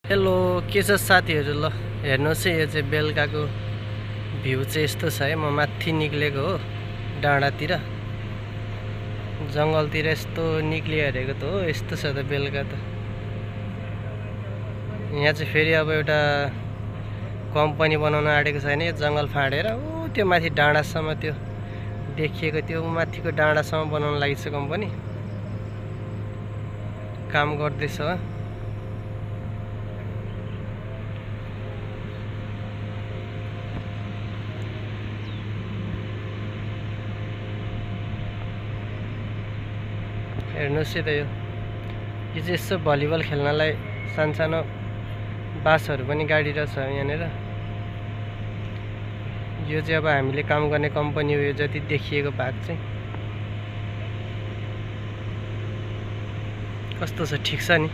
Hello के छ साथीहरु ल हेर्नुस् है यो चाहिँ बेलुकाको भ्यू चाहिँ यस्तो छ है। म माथि निक्लेको हो डाँडातिर जंगलतिर यस्तो निक्लिरहेको त हो। यस्तो छ त बेलुका त यहाँ चाहिँ फेरि अब एउटा कम्पनी बनाउन आँटेको छैन। यो जंगल फाँडेर ऊ त्यो माथि डाँडासम्म त्यो देखिएको त्यो माथिको डाँडासम्म बनाउन लागि छ कम्पनी काम गर्दैछ। हेर्नुस् है त यो चाहिँ यसो भलिबल खेल्नलाई सानसानो बासहरू पनि गाडी रहेछ यहाँनिर। यो चाहिँ अब हामीले काम गर्ने कम्पनी हो। यो जति देखिएको भाग चाहिँ कस्तो छ, ठिक छ नि।